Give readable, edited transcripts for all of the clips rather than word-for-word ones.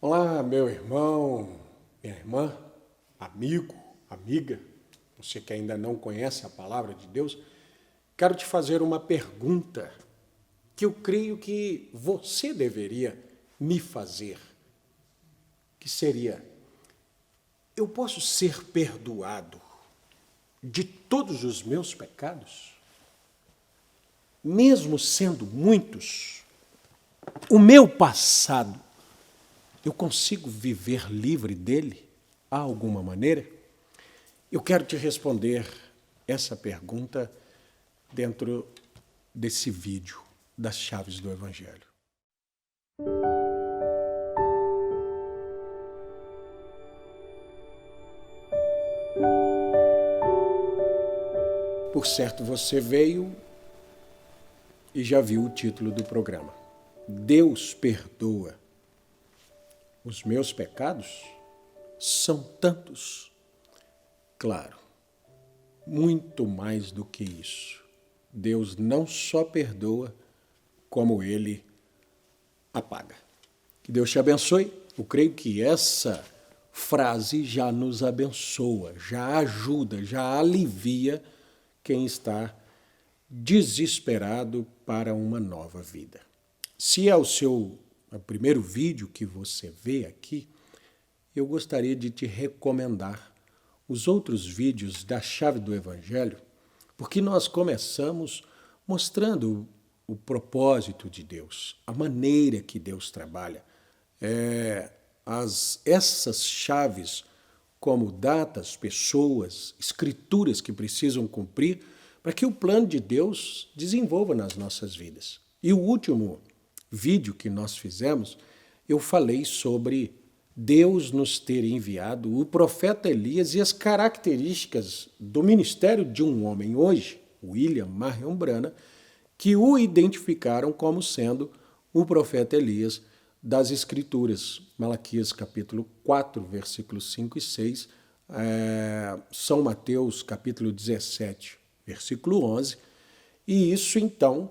Olá, meu irmão, minha irmã, amigo, amiga, você que ainda não conhece a palavra de Deus, quero te fazer uma pergunta que eu creio que você deveria me fazer, que seria: eu posso ser perdoado de todos os meus pecados? Mesmo sendo muitos, o meu passado, eu consigo viver livre dele, há alguma maneira? Eu quero te responder essa pergunta dentro desse vídeo das chaves do Evangelho. Por certo, você veio e já viu o título do programa. Deus perdoa. Os meus pecados são tantos. Claro, muito mais do que isso. Deus não só perdoa, como Ele apaga. Que Deus te abençoe. Eu creio que essa frase já nos abençoa, já ajuda, já alivia quem está desesperado para uma nova vida. Se é o primeiro vídeo que você vê aqui, eu gostaria de te recomendar os outros vídeos da Chave do Evangelho, porque nós começamos mostrando o propósito de Deus, a maneira que Deus trabalha. Essas chaves, como datas, pessoas, escrituras que precisam cumprir, para que o plano de Deus desenvolva nas nossas vidas. E o último vídeo que nós fizemos, eu falei sobre Deus nos ter enviado o profeta Elias e as características do ministério de um homem hoje, William Marion Branham, que o identificaram como sendo o profeta Elias das Escrituras. Malaquias capítulo 4, versículos 5 e 6, São Mateus capítulo 17, versículo 11, e isso então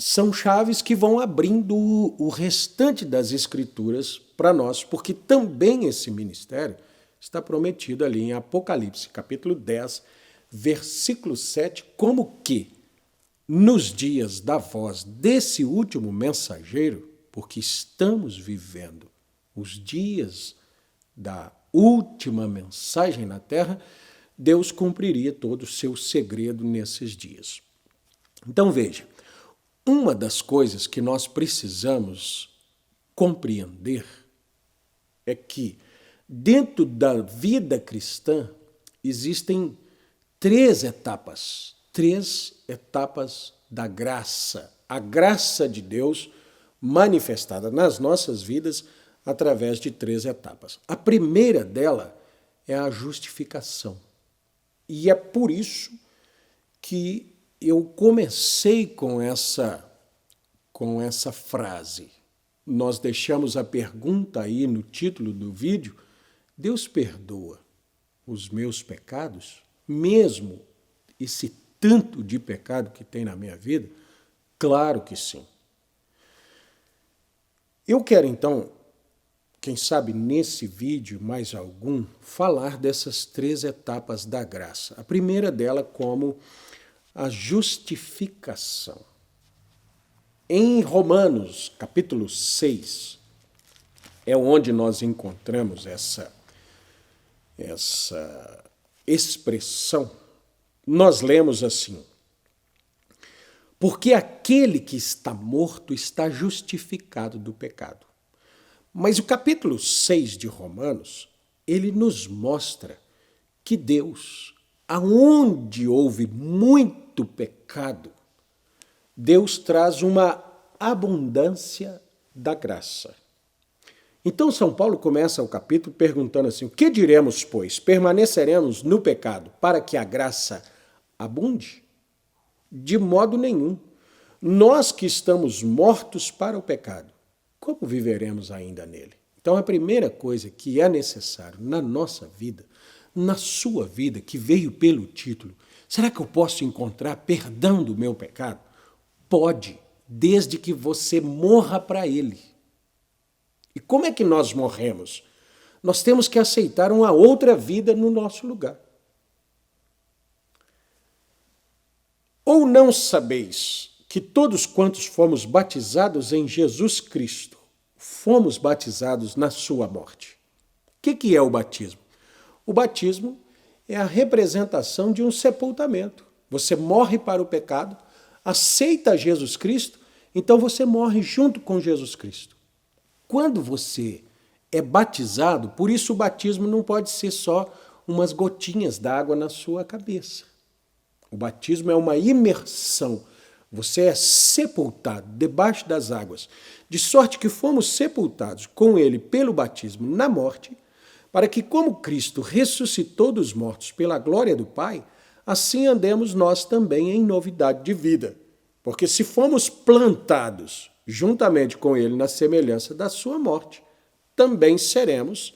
são chaves que vão abrindo o restante das Escrituras para nós, porque também esse ministério está prometido ali em Apocalipse capítulo 10, versículo 7, como que nos dias da voz desse último mensageiro, porque estamos vivendo os dias da última mensagem na terra, Deus cumpriria todo o seu segredo nesses dias. Então veja, uma das coisas que nós precisamos compreender é que dentro da vida cristã existem três etapas da graça. A graça de Deus manifestada nas nossas vidas através de três etapas. A primeira dela é a justificação. E é por isso que eu comecei com essa frase. Nós deixamos a pergunta aí no título do vídeo: Deus perdoa os meus pecados, mesmo esse tanto de pecado que tem na minha vida? Claro que sim. Eu quero então, quem sabe nesse vídeo, mais algum, falar dessas três etapas da graça. A primeira dela como a justificação. Em Romanos, capítulo 6, é onde nós encontramos essa expressão. Nós lemos assim: porque aquele que está morto está justificado do pecado. Mas o capítulo 6 de Romanos, ele nos mostra que Deus, aonde houve muito pecado, Deus traz uma abundância da graça. Então São Paulo começa o capítulo perguntando assim: o que diremos, pois? Permaneceremos no pecado para que a graça abunde? De modo nenhum. Nós que estamos mortos para o pecado, como viveremos ainda nele? Então a primeira coisa que é necessário na nossa vida, na sua vida, que veio pelo título: será que eu posso encontrar perdão do meu pecado? Pode, desde que você morra para ele. E como é que nós morremos? Nós temos que aceitar uma outra vida no nosso lugar. Ou não sabeis que todos quantos fomos batizados em Jesus Cristo, fomos batizados na sua morte? O que é o batismo? O batismo é a representação de um sepultamento. Você morre para o pecado, aceita Jesus Cristo, então você morre junto com Jesus Cristo. Quando você é batizado, por isso o batismo não pode ser só umas gotinhas d'água na sua cabeça. O batismo é uma imersão. Você é sepultado debaixo das águas, de sorte que fomos sepultados com ele pelo batismo na morte, para que, como Cristo ressuscitou dos mortos pela glória do Pai, assim andemos nós também em novidade de vida. Porque se fomos plantados juntamente com ele na semelhança da sua morte, também seremos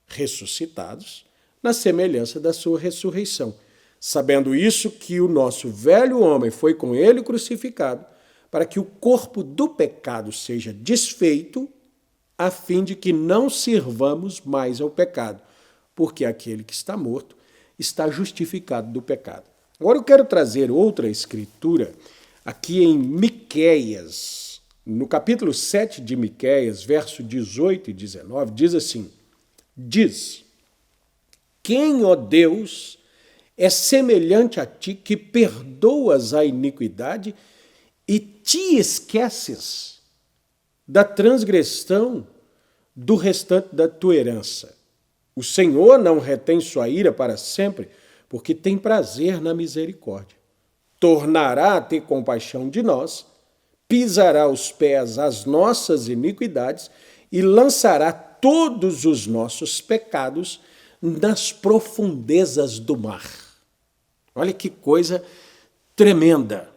ressuscitados na semelhança da sua ressurreição. Sabendo isso, que o nosso velho homem foi com ele crucificado, para que o corpo do pecado seja desfeito, a fim de que não sirvamos mais ao pecado, porque aquele que está morto está justificado do pecado. Agora eu quero trazer outra escritura aqui em Miqueias, no capítulo 7 de Miqueias, verso 18 e 19, diz assim: diz: quem, ó Deus, é semelhante a ti, que perdoas a iniquidade e te esqueces da transgressão do restante da tua herança. O Senhor não retém sua ira para sempre, porque tem prazer na misericórdia. Tornará a ter compaixão de nós, pisará aos pés as nossas iniquidades e lançará todos os nossos pecados nas profundezas do mar. Olha que coisa tremenda.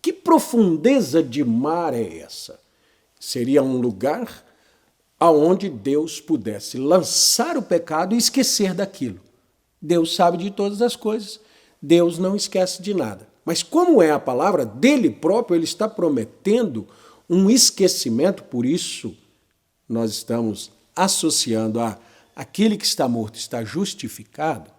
Que profundeza de mar é essa? Seria um lugar aonde Deus pudesse lançar o pecado e esquecer daquilo. Deus sabe de todas as coisas, Deus não esquece de nada. Mas como é a palavra dele próprio, ele está prometendo um esquecimento, por isso nós estamos associando a aquele que está morto está justificado.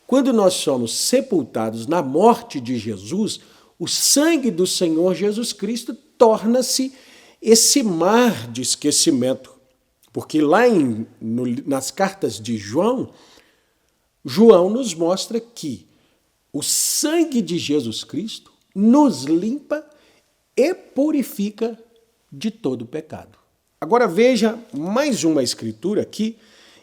Quando nós somos sepultados na morte de Jesus, o sangue do Senhor Jesus Cristo torna-se esse mar de esquecimento. Porque lá nas cartas de João, João nos mostra que o sangue de Jesus Cristo nos limpa e purifica de todo pecado. Agora veja mais uma escritura aqui,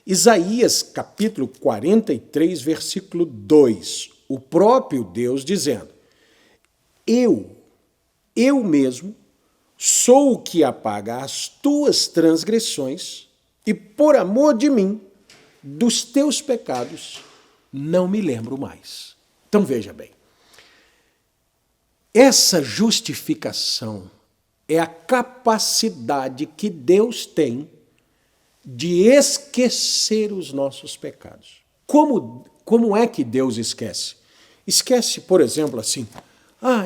Isaías capítulo 43, versículo 2. O próprio Deus dizendo: eu mesmo, sou o que apaga as tuas transgressões e, por amor de mim, dos teus pecados, não me lembro mais. Então veja bem, essa justificação é a capacidade que Deus tem de esquecer os nossos pecados. Como é que Deus esquece? Esquece, por exemplo, assim: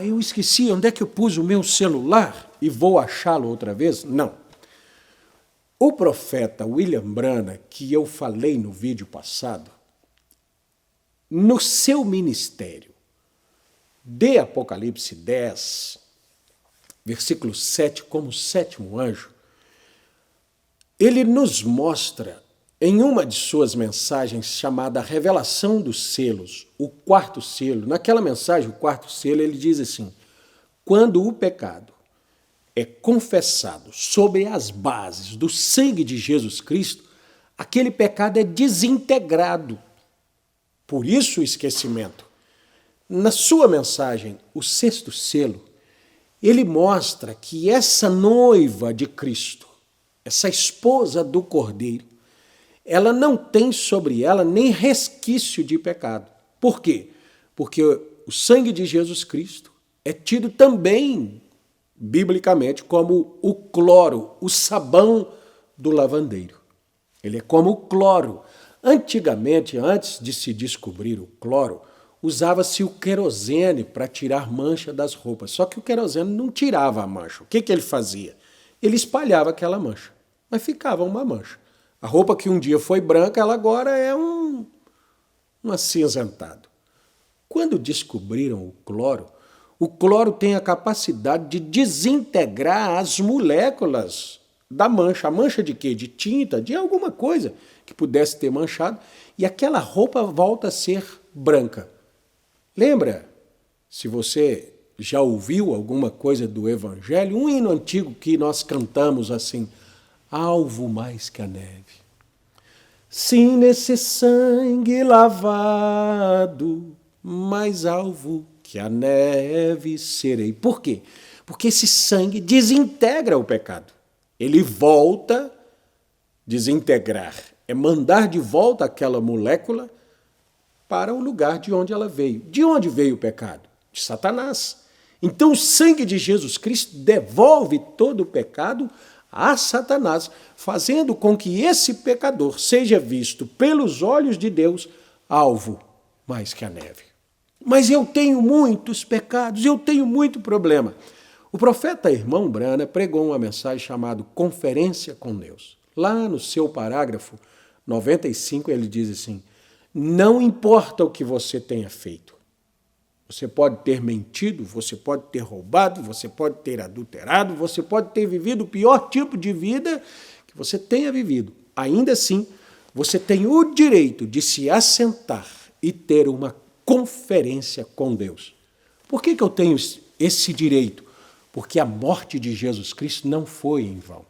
eu esqueci onde é que eu pus o meu celular e vou achá-lo outra vez? Não. O profeta William Branham, que eu falei no vídeo passado, no seu ministério de Apocalipse 10, versículo 7, como sétimo anjo, ele nos mostra, em uma de suas mensagens chamada Revelação dos Selos, o quarto selo. Naquela mensagem, o quarto selo, ele diz assim: quando o pecado é confessado sobre as bases do sangue de Jesus Cristo, aquele pecado é desintegrado. Por isso o esquecimento. Na sua mensagem, o sexto selo, ele mostra que essa noiva de Cristo, essa esposa do Cordeiro, ela não tem sobre ela nem resquício de pecado. Por quê? Porque o sangue de Jesus Cristo é tido também, biblicamente, como o cloro, o sabão do lavandeiro. Ele é como o cloro. Antigamente, antes de se descobrir o cloro, usava-se o querosene para tirar mancha das roupas. Só que o querosene não tirava a mancha. O que ele fazia? Ele espalhava aquela mancha. mas ficava uma mancha. A roupa que um dia foi branca, ela agora é um acinzentado. Quando descobriram o cloro tem a capacidade de desintegrar as moléculas da mancha. A mancha de quê? De tinta, de alguma coisa que pudesse ter manchado, e aquela roupa volta a ser branca. Lembra, se você já ouviu alguma coisa do Evangelho, um hino antigo que nós cantamos assim, alvo mais que a neve. Sim, nesse sangue lavado, mais alvo que a neve serei. Por quê? Porque esse sangue desintegra o pecado. Ele volta a desintegrar. É mandar de volta aquela molécula para o lugar de onde ela veio. De onde veio o pecado? De Satanás. Então o sangue de Jesus Cristo devolve todo o pecado a Satanás, fazendo com que esse pecador seja visto pelos olhos de Deus alvo mais que a neve. Mas eu tenho muitos pecados, eu tenho muito problema. O profeta Irmão Brana pregou uma mensagem chamada Conferência com Deus. Lá no seu parágrafo 95 ele diz assim, não importa o que você tenha feito. Você pode ter mentido, você pode ter roubado, você pode ter adulterado, você pode ter vivido o pior tipo de vida que você tenha vivido. Ainda assim, você tem o direito de se assentar e ter uma conferência com Deus. Por que eu tenho esse direito? Porque a morte de Jesus Cristo não foi em vão.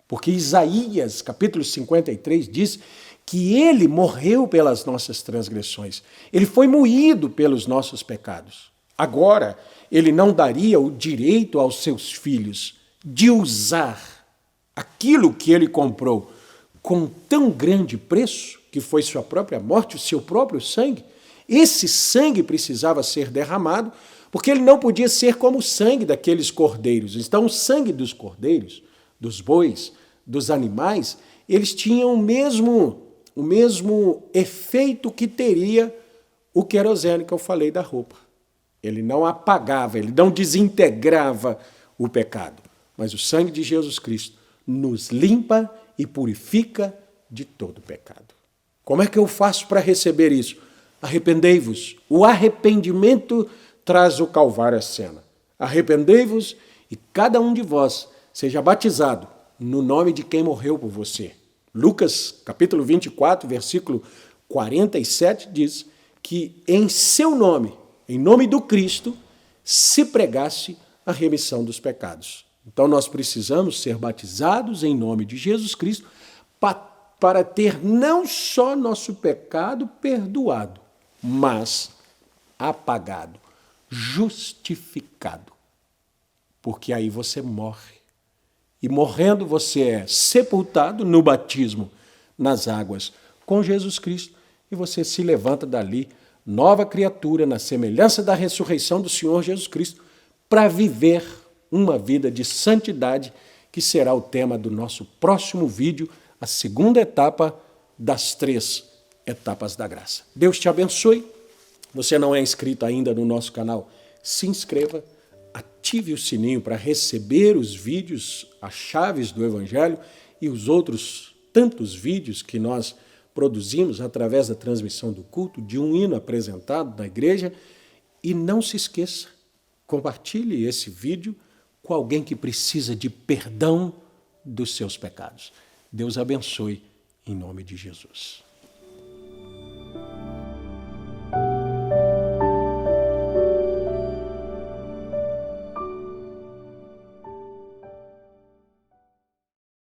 Porque Isaías, capítulo 53, diz que ele morreu pelas nossas transgressões. Ele foi moído pelos nossos pecados. Agora, ele não daria o direito aos seus filhos de usar aquilo que ele comprou com tão grande preço, que foi sua própria morte, o seu próprio sangue. Esse sangue precisava ser derramado, porque ele não podia ser como o sangue daqueles cordeiros. Então, o sangue dos cordeiros, dos bois, dos animais, eles tinham o mesmo efeito que teria o querosene que eu falei da roupa. Ele não apagava, ele não desintegrava o pecado. Mas o sangue de Jesus Cristo nos limpa e purifica de todo pecado. Como é que eu faço para receber isso? Arrependei-vos. O arrependimento traz o Calvário à cena. Arrependei-vos e cada um de vós seja batizado no nome de quem morreu por você. Lucas, capítulo 24, versículo 47, diz que em seu nome, em nome do Cristo, se pregasse a remissão dos pecados. Então nós precisamos ser batizados em nome de Jesus Cristo para ter não só nosso pecado perdoado, mas apagado, justificado. Porque aí você morre. E morrendo você é sepultado no batismo, nas águas, com Jesus Cristo, e você se levanta dali, nova criatura, na semelhança da ressurreição do Senhor Jesus Cristo, para viver uma vida de santidade, que será o tema do nosso próximo vídeo, a segunda etapa das 3 etapas da graça. Deus te abençoe. Você não é inscrito ainda no nosso canal? Se inscreva, ative o sininho para receber os vídeos, as chaves do Evangelho e os outros tantos vídeos que nós produzimos através da transmissão do culto, de um hino apresentado na igreja. E não se esqueça, compartilhe esse vídeo com alguém que precisa de perdão dos seus pecados. Deus abençoe, em nome de Jesus.